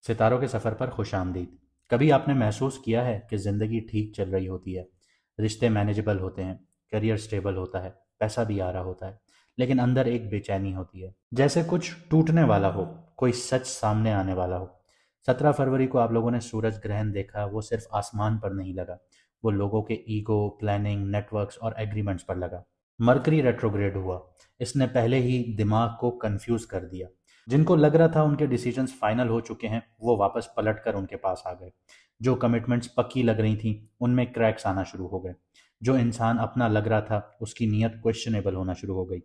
सितारों के सफ़र पर खुशामदीद। कभी आपने महसूस किया है कि ज़िंदगी ठीक चल रही होती है, रिश्ते मैनेजेबल होते हैं, करियर स्टेबल होता है, पैसा भी आ रहा होता है, लेकिन अंदर एक बेचैनी होती है, जैसे कुछ टूटने वाला हो, कोई सच सामने आने वाला हो। 17 फरवरी को आप लोगों ने सूरज ग्रहण देखा, वो सिर्फ आसमान पर नहीं लगा, वो लोगों के ईगो, प्लानिंग, नेटवर्क्स और एग्रीमेंट्स पर लगा। मरकरी रेट्रोग्रेड हुआ, इसने पहले ही दिमाग को कंफ्यूज कर दिया। जिनको लग रहा था उनके डिसीजंस फाइनल हो चुके हैं, वो वापस पलट कर उनके पास आ गए। जो कमिटमेंट्स पक्की लग रही थी, उनमें क्रैक्स आना शुरू हो गए। जो इंसान अपना लग रहा था, उसकी नीयत क्वेश्चनेबल होना शुरू हो गई।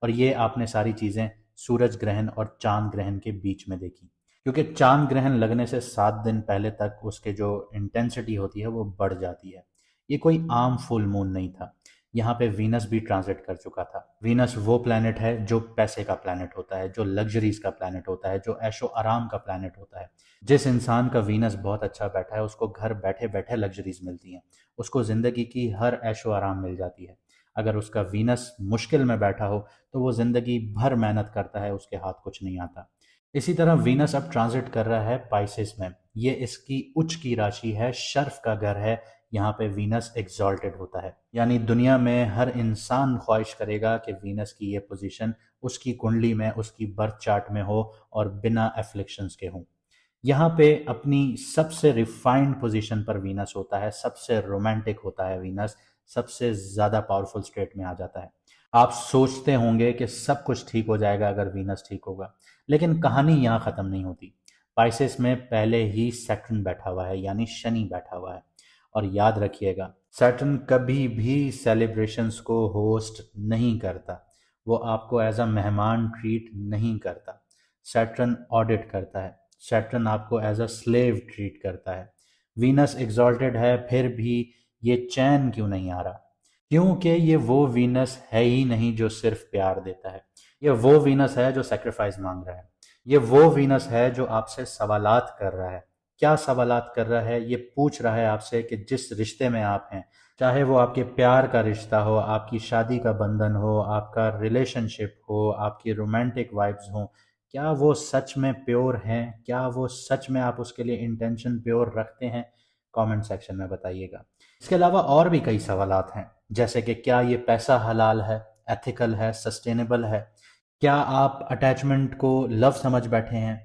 और ये आपने सारी चीज़ें सूरज ग्रहण और चांद ग्रहण के बीच में देखी। क्योंकि चांद ग्रहण लगने से 7 दिन पहले तक उसके जो इंटेंसिटी होती है वो बढ़ जाती है। ये कोई आम फुल मून नहीं था। यहाँ पे वीनस भी ट्रांजिट कर चुका था। वीनस वो प्लैनेट है जो पैसे का प्लैनेट होता है, जो लग्जरीज का प्लैनेट होता है, जो ऐशो आराम का प्लैनेट होता है। जिस इंसान का वीनस बहुत अच्छा बैठा है, उसको घर बैठे बैठे लग्जरीज मिलती हैं, उसको जिंदगी की हर ऐशो आराम मिल जाती है। अगर उसका वीनस मुश्किल में बैठा हो तो वो जिंदगी भर मेहनत करता है, उसके हाथ कुछ नहीं आता। इसी तरह वीनस अब ट्रांजिट कर रहा है पाइसेस में। ये इसकी उच्च की राशि है, शर्फ का घर है। यहाँ पे वीनस एग्जॉल्टेड होता है, यानी दुनिया में हर इंसान ख्वाहिश करेगा कि वीनस की ये पोजीशन उसकी कुंडली में, उसकी बर्थ चार्ट में हो और बिना एफ्लिक्शंस के हो। यहाँ पे अपनी सबसे रिफाइंड पोजीशन पर वीनस होता है, सबसे रोमांटिक होता है वीनस, सबसे ज़्यादा पावरफुल स्टेट में आ जाता है। आप सोचते होंगे कि सब कुछ ठीक हो जाएगा अगर वीनस ठीक होगा, लेकिन कहानी यहाँ ख़त्म नहीं होती। पाइसेस में पहले ही सैटर्न बैठा हुआ है, यानी शनि बैठा हुआ है। और याद रखिएगा, सैटर्न कभी भी सेलिब्रेशंस को होस्ट नहीं करता। वो आपको एज अ मेहमान ट्रीट नहीं करता। सैटर्न ऑडिट करता है। सैटर्न आपको एज अ स्लेव ट्रीट करता है। वीनस एग्जॉल्टेड है, फिर भी ये चैन क्यों नहीं आ रहा? क्योंकि ये वो वीनस है ही नहीं जो सिर्फ प्यार देता है। ये वो वीनस है जो सेक्रीफाइस मांग रहा है। ये वो वीनस है जो आपसे सवालात कर रहा है। क्या सवालात कर रहा है? ये पूछ रहा है आपसे कि जिस रिश्ते में आप हैं, चाहे वो आपके प्यार का रिश्ता हो, आपकी शादी का बंधन हो, आपका रिलेशनशिप हो, आपकी रोमांटिक वाइब्स हो, क्या वो सच में प्योर हैं? क्या वो सच में आप उसके लिए इंटेंशन प्योर रखते हैं? कमेंट सेक्शन में बताइएगा। इसके अलावा और भी कई सवालात हैं, जैसे कि क्या ये पैसा हलाल है, एथिकल है, सस्टेनेबल है? क्या आप अटैचमेंट को लव समझ बैठे हैं?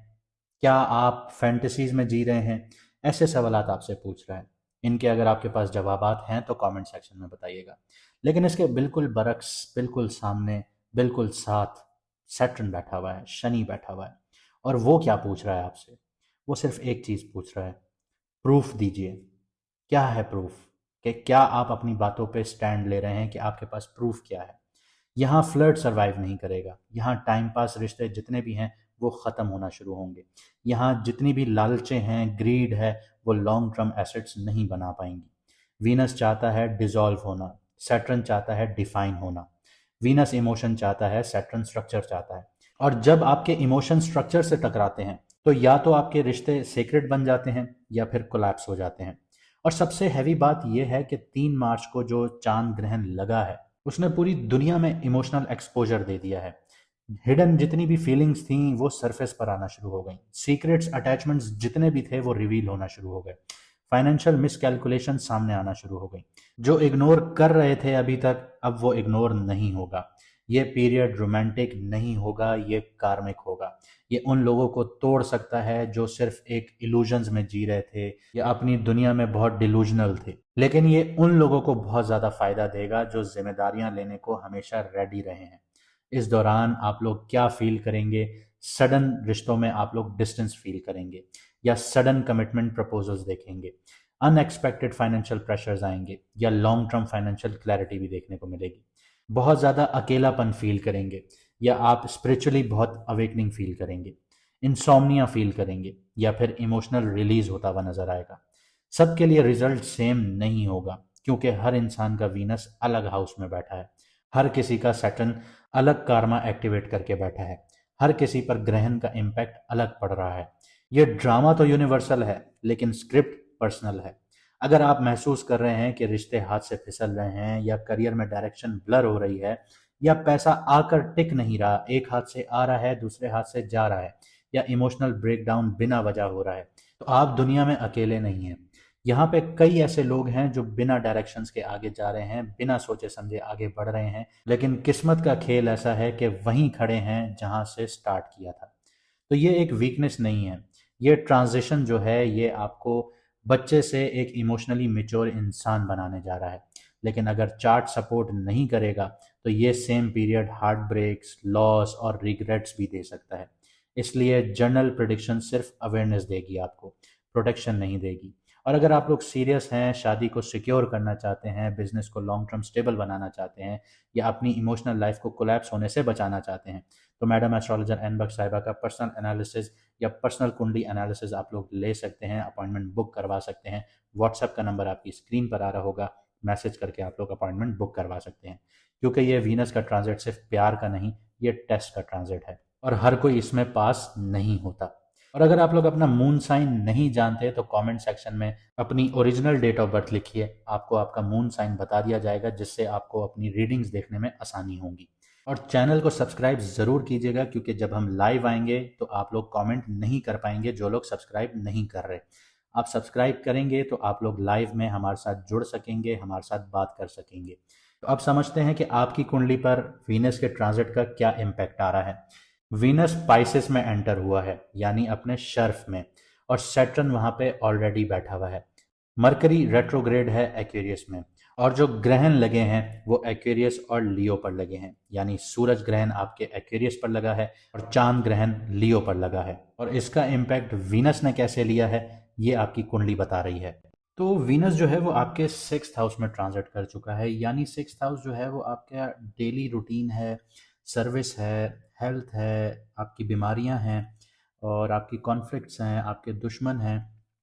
क्या आप फैंटेसीज में जी रहे हैं? ऐसे सवालात आपसे पूछ रहा है। इनके अगर आपके पास जवाबात हैं तो कमेंट सेक्शन में बताइएगा। लेकिन इसके बिल्कुल बरक्स, बिल्कुल सामने, बिल्कुल साथ सैटर्न बैठा हुआ है, शनि बैठा हुआ है। और वो क्या पूछ रहा है आपसे? वो सिर्फ एक चीज़ पूछ रहा है, प्रूफ दीजिए। क्या है प्रूफ? कि क्या आप अपनी बातों पे स्टैंड ले रहे हैं? कि आपके पास प्रूफ क्या है? यहाँ फ्लर्ट सर्वाइव नहीं करेगा। यहाँ टाइम पास रिश्ते जितने भी हैं वो ख़त्म होना शुरू होंगे। यहाँ जितनी भी लालचें हैं, ग्रीड है, वो लॉन्ग टर्म एसेट्स नहीं बना पाएंगी। वीनस चाहता है डिसॉल्व होना, सैटर्न चाहता है डिफाइन होना। वीनस इमोशन चाहता है, सैटर्न स्ट्रक्चर चाहता है। और जब आपके इमोशन स्ट्रक्चर से टकराते हैं तो या तो आपके रिश्ते सेक्रेट बन जाते हैं या फिर कोलैप्स हो जाते हैं। और सबसे हैवी बात यह है कि 3 मार्च को जो चांद ग्रहण लगा है, उसने पूरी दुनिया में इमोशनल एक्सपोजर दे दिया है। हिडन जितनी भी फीलिंग्स थी वो सरफेस पर आना शुरू हो गई। सीक्रेट्स, अटैचमेंट्स जितने भी थे वो रिवील होना शुरू हो गए। फाइनेंशियल मिसकैलकुलेशन सामने आना शुरू हो गई। जो इग्नोर कर रहे थे अभी तक, अब वो इग्नोर नहीं होगा। ये पीरियड रोमांटिक नहीं होगा, ये कार्मिक होगा। ये उन लोगों को तोड़ सकता है जो सिर्फ एक इल्यूजन्स में जी रहे थे या अपनी दुनिया में बहुत डिलूजनल थे। लेकिन ये उन लोगों को बहुत ज़्यादा फायदा देगा जो जिम्मेदारियां लेने को हमेशा रेडी रहे हैं। इस दौरान आप लोग क्या फील करेंगे? सडन रिश्तों में आप लोग डिस्टेंस फील करेंगे या सडन कमिटमेंट प्रपोजल्स देखेंगे? अनएक्सपेक्टेड फाइनेंशियल प्रेशर्स आएंगे या लॉन्ग टर्म फाइनेंशियल क्लैरिटी भी देखने को मिलेगी? बहुत ज़्यादा अकेलापन फील करेंगे या आप स्पिरिचुअली बहुत अवेकनिंग फील करेंगे? इंसोम्निया फील करेंगे या फिर इमोशनल रिलीज होता हुआ नजर आएगा? सबके लिए रिजल्ट सेम नहीं होगा, क्योंकि हर इंसान का वीनस अलग हाउस में बैठा है। हर किसी का सैटर्न अलग कार्मा एक्टिवेट करके बैठा है। हर किसी पर ग्रहण का इम्पैक्ट अलग पड़ रहा है। यह ड्रामा तो यूनिवर्सल है, लेकिन स्क्रिप्ट पर्सनल है। अगर आप महसूस कर रहे हैं कि रिश्ते हाथ से फिसल रहे हैं या करियर में डायरेक्शन ब्लर हो रही है या पैसा आकर टिक नहीं रहा, एक हाथ से आ रहा है दूसरे हाथ से जा रहा है, या इमोशनल ब्रेकडाउन बिना वजह हो रहा है, तो आप दुनिया में अकेले नहीं हैं। यहाँ पे कई ऐसे लोग हैं जो बिना डायरेक्शंस के आगे जा रहे हैं, बिना सोचे समझे आगे बढ़ रहे हैं, लेकिन किस्मत का खेल ऐसा है कि वहीं खड़े हैं जहां से स्टार्ट किया था। तो ये एक वीकनेस नहीं है, ये ट्रांजिशन जो है ये आपको बच्चे से एक इमोशनली मेच्योर इंसान बनाने जा रहा है। लेकिन अगर चार्ट सपोर्ट नहीं करेगा तो ये same period heart breaks, loss और रिग्रेट्स भी दे सकता है। इसलिए जर्नल प्रिडिक्शन सिर्फ अवेयरनेस देगी आपको, प्रोटेक्शन नहीं देगी। और अगर आप लोग सीरियस हैं, शादी को सिक्योर करना चाहते हैं, बिजनेस को लॉन्ग टर्म स्टेबल बनाना चाहते हैं, या अपनी इमोशनल लाइफ को कोलैप्स होने से बचाना चाहते हैं, तो मैडम एस्ट्रोलॉजर एन बख्श साहिबा का पर्सनल एनालिसिस या पर्सनल कुंडली एनालिसिस आप लोग ले सकते हैं, अपॉइंटमेंट बुक करवा सकते हैं। व्हाट्सएप का नंबर आपकी स्क्रीन पर आ रहा होगा, मैसेज करके आप लोग अपॉइंटमेंट बुक करवा सकते हैं। क्योंकि ये वीनस का ट्रांजिट सिर्फ प्यार का नहीं, ये टेस्ट का ट्रांजिट है और हर कोई इसमें पास नहीं होता। और अगर आप लोग अपना मून साइन नहीं जानते तो कमेंट सेक्शन में अपनी ओरिजिनल डेट ऑफ बर्थ लिखिए, आपको आपका मून साइन बता दिया जाएगा, जिससे आपको अपनी रीडिंग्स देखने में आसानी होगी। और चैनल को सब्सक्राइब ज़रूर कीजिएगा, क्योंकि जब हम लाइव आएंगे तो आप लोग कमेंट नहीं कर पाएंगे जो लोग सब्सक्राइब नहीं कर रहे। आप सब्सक्राइब करेंगे तो आप लोग लाइव में हमारे साथ जुड़ सकेंगे, हमारे साथ बात कर सकेंगे। तो अब समझते हैं कि आपकी कुंडली पर वीनस के ट्रांजिट का क्या इम्पैक्ट आ रहा है। वीनस स्पाइसेस में एंटर हुआ है, यानी अपने शर्फ में, और सैटर्न वहां पे ऑलरेडी बैठा हुआ है। मरकरी रेट्रोग्रेड है एक्वेरियस में, और जो ग्रहण लगे हैं वो एक्वेरियस और लियो पर लगे हैं, यानी सूरज ग्रहण आपके एक्वेरियस पर लगा है और चांद ग्रहण लियो पर लगा है। और इसका इम्पैक्ट वीनस ने कैसे लिया है ये आपकी कुंडली बता रही है। तो वीनस जो है वो आपके 6th हाउस में ट्रांजिट कर चुका है, यानी 6th हाउस जो है वो आपका डेली रूटीन है, सर्विस है, हेल्थ है, आपकी बीमारियां हैं, और आपकी कॉन्फ्लिक्ट्स हैं, आपके दुश्मन हैं,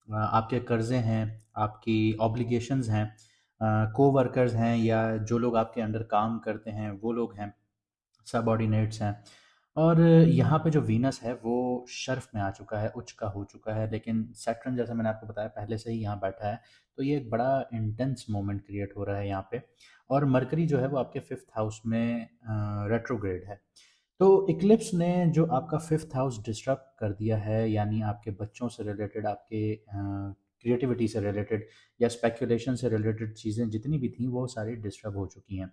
आपके कर्जे हैं, आपकी ऑब्लिगेशंस हैं, को वर्कर्स हैं, या जो लोग आपके अंडर काम करते हैं वो लोग हैं, सबऑर्डिनेट्स हैं। और यहाँ पे जो वीनस है वो शर्फ में आ चुका है, उच्च का हो चुका है, लेकिन सैटर्न जैसे मैंने आपको बताया पहले से ही यहाँ बैठा है, तो ये एक बड़ा इंटेंस मोमेंट क्रिएट हो रहा है यहाँ पे। और मरकरी जो है वो आपके 5th हाउस में रेट्रोग्रेड है। तो इक्लिप्स ने जो आपका 5th हाउस डिस्टर्ब कर दिया है, यानी आपके बच्चों से रिलेटेड, आपके क्रिएटिविटी से रिलेटेड या स्पेकुलेशन से रिलेटेड चीज़ें जितनी भी थी वो सारी डिस्टर्ब हो चुकी हैं।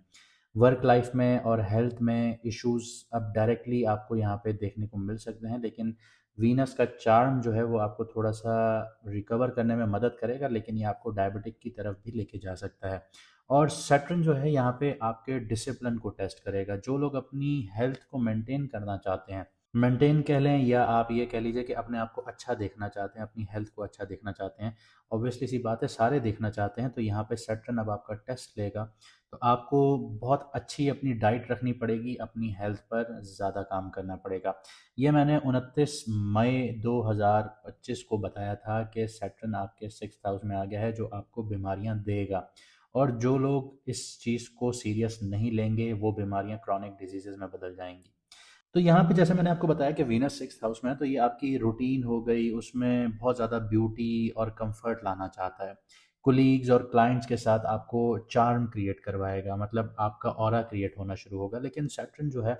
वर्क लाइफ में और हेल्थ में इश्यूज अब डायरेक्टली आपको यहाँ पे देखने को मिल सकते हैं, लेकिन वीनस का चार्म जो है वो आपको थोड़ा सा रिकवर करने में मदद करेगा, लेकिन ये आपको डायबिटिक की तरफ भी लेके जा सकता है। और सैटर्न जो है यहाँ पे आपके डिसिप्लिन को टेस्ट करेगा। जो लोग अपनी हेल्थ को मेंटेन करना चाहते हैं, मेंटेन कह लें या आप ये कह लीजिए कि अपने आप को अच्छा देखना चाहते हैं, अपनी हेल्थ को अच्छा देखना चाहते हैं, ऑब्वियसली सी बात है सारे देखना चाहते हैं, तो यहाँ पे सैटर्न अब आपका टेस्ट लेगा। तो आपको बहुत अच्छी अपनी डाइट रखनी पड़ेगी, अपनी हेल्थ पर ज़्यादा काम करना पड़ेगा। ये मैंने 29 मई 2025 को बताया था कि सैटर्न आपके 6th हाउस में आ गया है, जो आपको बीमारियां देगा। और जो लोग इस चीज़ को सीरियस नहीं लेंगे वो बीमारियां क्रॉनिक डिजीजेज में बदल जाएंगी। तो यहाँ पे जैसे मैंने आपको बताया कि वीनस 6th हाउस में है, तो ये आपकी रूटीन हो गई, उसमें बहुत ज़्यादा ब्यूटी और कंफर्ट लाना चाहता है। कुलीग्स और क्लाइंट्स के साथ आपको चार्म क्रिएट करवाएगा, मतलब आपका ऑरा क्रिएट होना शुरू होगा। लेकिन सैटर्न जो है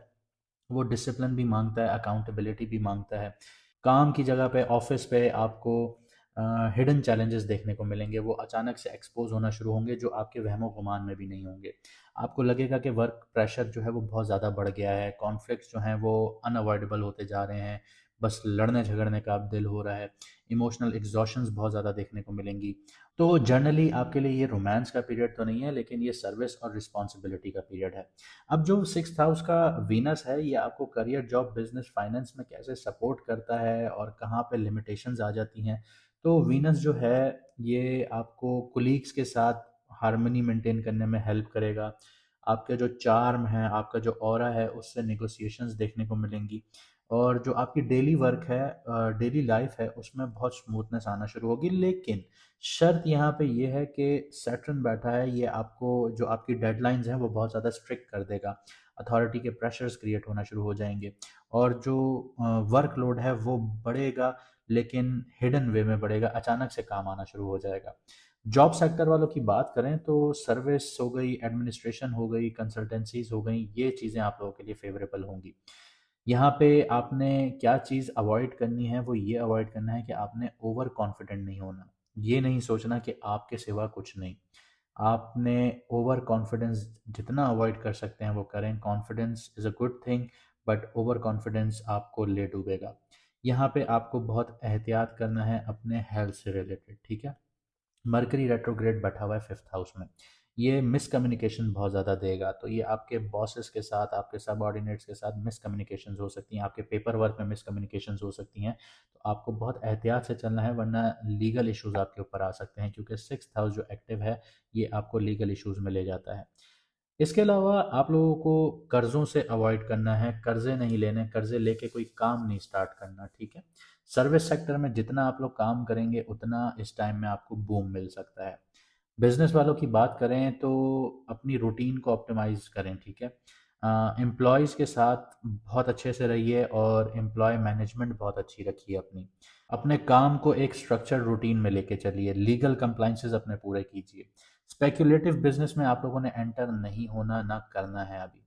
वो डिसिप्लिन भी मांगता है, अकाउंटेबिलिटी भी मांगता है। काम की जगह पे, ऑफिस पे आपको हिडन चैलेंजेस देखने को मिलेंगे, वो अचानक से एक्सपोज होना शुरू होंगे जो आपके वहमो गुमान में भी नहीं होंगे। आपको लगेगा कि वर्क प्रेशर जो है वो बहुत ज़्यादा बढ़ गया है, कॉन्फ्लिक्ट्स जो हैं वो अनअवॉइडेबल होते जा रहे हैं, बस लड़ने झगड़ने का अब दिल हो रहा है, इमोशनल एग्जॉशंस बहुत ज़्यादा देखने को मिलेंगी। तो जनरली आपके लिए ये रोमांस का पीरियड तो नहीं है, लेकिन ये सर्विस और रिस्पॉन्सिबिलिटी का पीरियड है। अब जो 6th हाउस का वीनस है ये आपको करियर, जॉब, बिजनेस, फाइनेंस में कैसे सपोर्ट करता है और कहाँ पे लिमिटेशंस आ जाती हैं। तो वीनस जो है ये आपको कुलीग्स के साथ हार्मनी मेंटेन करने में हेल्प करेगा। आपके जो चार्म है, आपका जो ऑरा है, उससे नेगोशिएशंस देखने को मिलेंगी। और जो आपकी डेली वर्क है, डेली लाइफ है, उसमें बहुत स्मूथनेस आना शुरू होगी। लेकिन शर्त यहाँ पे ये है कि सैटर्न बैठा है, ये आपको जो आपकी डेडलाइंस हैं वो बहुत ज़्यादा स्ट्रिक्ट कर देगा। अथॉरिटी के प्रेशर्स क्रिएट होना शुरू हो जाएंगे, और जो वर्कलोड है वो बढ़ेगा, लेकिन हिडन वे में बढ़ेगा, अचानक से काम आना शुरू हो जाएगा। जॉब सेक्टर वालों की बात करें तो सर्विस हो गई, एडमिनिस्ट्रेशन हो गई, कंसल्टेंसीज हो गई, ये चीज़ें आप लोगों के लिए फेवरेबल होंगी। यहाँ पे आपने क्या चीज़ अवॉइड करनी है, वो ये अवॉइड करना है कि आपने ओवर कॉन्फिडेंट नहीं होना। ये नहीं सोचना कि आपके सिवा कुछ नहीं। आपने ओवर कॉन्फिडेंस जितना अवॉइड कर सकते हैं वो करें। Confidence is a good thing, but over confidence आपको ले डूबेगा। यहाँ पे आपको बहुत एहतियात करना है अपने हेल्थ से रिलेटेड, ठीक है? मरकरी रेट्रोग्रेड बैठा हुआ है फिफ्थ हाउस में। ये मिसकम्युनिकेशन बहुत ज़्यादा देगा, तो ये आपके बॉसेस के साथ, आपके सबऑर्डिनेट्स के साथ मिसकम्युनिकेशंस हो सकती हैं, आपके पेपर वर्क में मिसकम्युनिकेशंस हो सकती हैं। तो आपको बहुत एहतियात से चलना है, वरना लीगल इश्यूज आपके ऊपर आ सकते हैं, क्योंकि सिक्स्थ हाउस जो एक्टिव है ये आपको लीगल इश्यूज में ले जाता है। इसके अलावा आप लोगों को कर्ज़ों से अवॉइड करना है। कर्ज़े नहीं लेने, कर्ज़े लेके कोई काम नहीं स्टार्ट करना, ठीक है? सर्विस सेक्टर में जितना आप लोग काम करेंगे उतना इस टाइम में आपको बूम मिल सकता है। बिजनेस वालों की बात करें तो अपनी रूटीन को ऑप्टिमाइज करें, ठीक है? एम्प्लॉयज़ के साथ बहुत अच्छे से रहिए और एम्प्लॉय मैनेजमेंट बहुत अच्छी रखिए अपनी। अपने काम को एक स्ट्रक्चर रूटीन में लेके चलिए, लीगल कंप्लाइंसेस अपने पूरे कीजिए। स्पेक्यूलेटिव बिजनेस में आप लोगों ने एंटर नहीं होना, ना करना है अभी।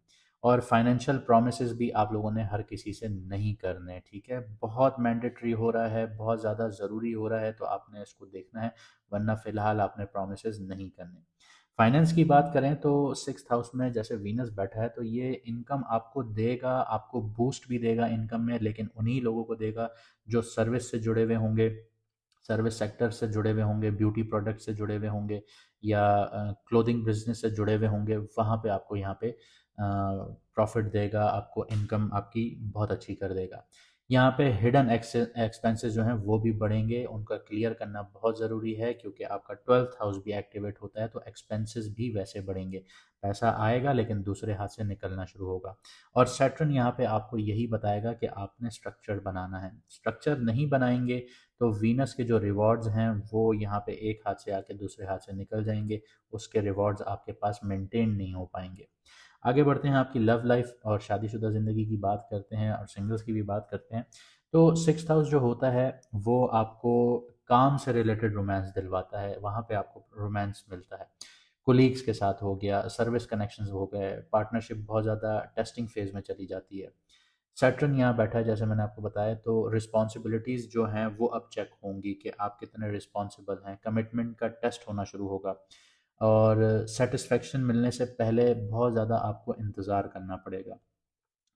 और फाइनेंशियल प्रोमिसेस भी आप लोगों ने हर किसी से नहीं करने, ठीक है? बहुत मैंडेटरी हो रहा है, बहुत ज़्यादा ज़रूरी हो रहा है, तो आपने इसको देखना है, वरना फ़िलहाल आपने प्रोमिसेस नहीं करने। फाइनेंस की बात करें तो सिक्स्थ हाउस में जैसे वीनस बैठा है, तो ये इनकम आपको देगा, आपको बूस्ट भी देगा इनकम में, लेकिन उन्हीं लोगों को देगा जो सर्विस से जुड़े हुए होंगे, सर्विस सेक्टर से जुड़े हुए होंगे, ब्यूटी प्रोडक्ट से जुड़े हुए होंगे, या क्लोथिंग बिजनेस से जुड़े हुए होंगे। वहाँ पे आपको यहाँ पे प्रॉफिट देगा, आपको इनकम आपकी बहुत अच्छी कर देगा। यहाँ पे हिडन एक्सपेंसेस जो हैं वो भी बढ़ेंगे, उनका क्लियर करना बहुत ज़रूरी है, क्योंकि आपका ट्वेल्थ हाउस भी एक्टिवेट होता है, तो एक्सपेंसेस भी वैसे बढ़ेंगे। पैसा आएगा लेकिन दूसरे हाथ से निकलना शुरू होगा। और सैटर्न यहाँ पे आपको यही बताएगा कि आपने स्ट्रक्चर बनाना है। स्ट्रक्चर नहीं बनाएंगे तो वीनस के जो रिवॉर्ड्स हैं वो यहाँ पे एक हाथ से आके दूसरे हाथ से निकल जाएंगे, उसके रिवॉर्ड्स आपके पास मेंटेन नहीं हो पाएंगे। आगे बढ़ते हैं, आपकी लव लाइफ और शादीशुदा ज़िंदगी की बात करते हैं और सिंगल्स की भी बात करते हैं। तो सिक्स्थ हाउस जो होता है वो आपको काम से रिलेटेड रोमांस दिलवाता है, वहाँ पे आपको रोमांस मिलता है। कोलीग्स के साथ हो गया, सर्विस कनेक्शंस हो गए, पार्टनरशिप बहुत ज़्यादा टेस्टिंग फेज़ में चली जाती है। सैटर्न यहाँ बैठा है जैसे मैंने आपको बताया, तो रिस्पॉन्सिबिलिटीज़ जो हैं वो अब चेक होंगी कि आप कितने रिस्पॉन्सिबल हैं, कमिटमेंट का टेस्ट होना शुरू होगा। और सेटिस्फेक्शन मिलने से पहले बहुत ज़्यादा आपको इंतज़ार करना पड़ेगा।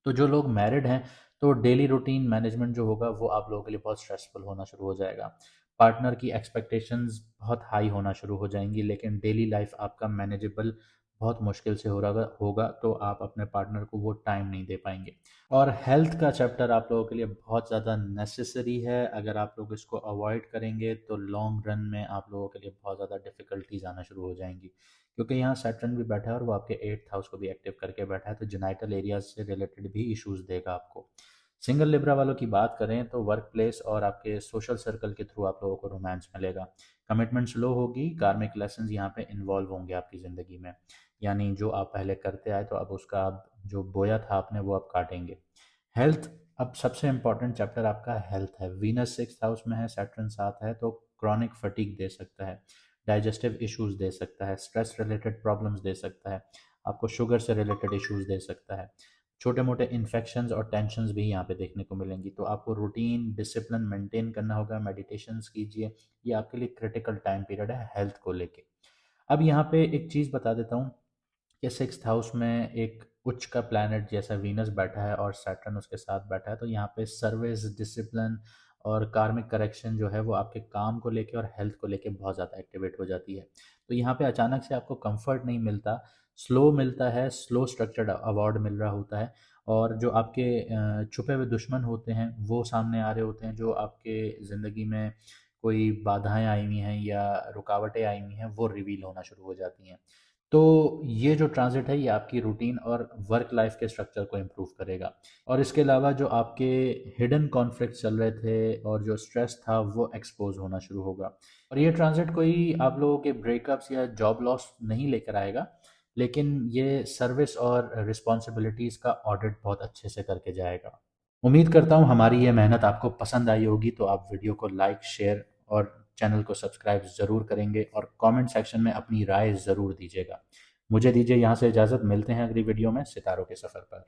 तो जो लोग मैरिड हैं, तो डेली रूटीन मैनेजमेंट जो होगा वो आप लोगों के लिए बहुत स्ट्रेसफुल होना शुरू हो जाएगा। पार्टनर की एक्सपेक्टेशंस बहुत हाई होना शुरू हो जाएंगी, लेकिन डेली लाइफ आपका मैनेजेबल बहुत मुश्किल से हो रहा होगा, तो आप अपने पार्टनर को वो टाइम नहीं दे पाएंगे। और हेल्थ का चैप्टर आप लोगों के लिए बहुत ज़्यादा नेसेसरी है। अगर आप लोग इसको अवॉइड करेंगे तो लॉन्ग रन में आप लोगों के लिए बहुत ज़्यादा डिफ़िकल्टीज आना शुरू हो जाएंगी, क्योंकि यहाँ सैटर्न भी बैठा है और वो आपके एट्थ हाउस को भी एक्टिव करके बैठा है, तो जेनाइटल एरियाज से रिलेटेड भी इश्यूज देगा आपको। सिंगल लिब्रा वालों की बात करें तो वर्क प्लेस और आपके सोशल सर्कल के थ्रू आप लोगों को रोमांस मिलेगा। कमिटमेंट स्लो होगी, कार्मिक लेसन यहाँ पे इन्वॉल्व होंगे आपकी ज़िंदगी में, यानी जो आप पहले करते आए तो अब उसका आप जो बोया था आपने वो आप काटेंगे। हेल्थ, अब सबसे इंपॉर्टेंट चैप्टर आपका हेल्थ है। वीनस सिक्स हाउस में है, सैटर्न साथ है, तो क्रॉनिक फटीग दे सकता है, डाइजेस्टिव इश्यूज दे सकता है, स्ट्रेस रिलेटेड प्रॉब्लम्स दे सकता है, आपको शुगर से रिलेटेड इश्यूज दे सकता है, छोटे मोटे इन्फेक्शंस और टेंशन्स भी यहाँ पे देखने को मिलेंगी। तो आपको रूटीन डिसिप्लिन मेंटेन करना होगा, मेडिटेशंस कीजिए। ये आपके लिए क्रिटिकल टाइम पीरियड है हेल्थ को लेके। अब यहाँ पे एक चीज़ बता देता हूँ कि सिक्स्थ हाउस में एक उच्च का प्लैनेट जैसा वीनस बैठा है और सैटर्न उसके साथ बैठा है, तो यहाँ पे सर्विस, डिसिप्लिन और कार्मिक करेक्शन जो है वो आपके काम को लेके और हेल्थ को लेके बहुत ज़्यादा एक्टिवेट हो जाती है। तो यहाँ पे अचानक से आपको कंफर्ट नहीं मिलता, स्लो मिलता है, स्लो स्ट्रक्चर्ड अवार्ड मिल रहा होता है। और जो आपके छुपे हुए दुश्मन होते हैं वो सामने आ रहे होते हैं, जो आपके ज़िंदगी में कोई बाधाएं आई हुई हैं या रुकावटें आई हुई हैं वो रिवील होना शुरू हो जाती हैं। तो ये जो ट्रांज़िट है ये आपकी रूटीन और वर्क लाइफ के स्ट्रक्चर को इम्प्रूव करेगा। और इसके अलावा जो आपके हिडन कॉन्फ्लिक्ट चल रहे थे और जो स्ट्रेस था वो एक्सपोज होना शुरू होगा। और ये ट्रांज़िट कोई आप लोगों के ब्रेकअप्स या जॉब लॉस नहीं लेकर आएगा, लेकिन ये सर्विस और रिस्पॉन्सिबिलिटीज़ का ऑडिट बहुत अच्छे से करके जाएगा। उम्मीद करता हूँ हमारी ये मेहनत आपको पसंद आई होगी, तो आप वीडियो को लाइक, शेयर और चैनल को सब्सक्राइब ज़रूर करेंगे और कमेंट सेक्शन में अपनी राय ज़रूर दीजिएगा। मुझे दीजिए यहाँ से इजाज़त, मिलते हैं अगली वीडियो में सितारों के सफ़र पर।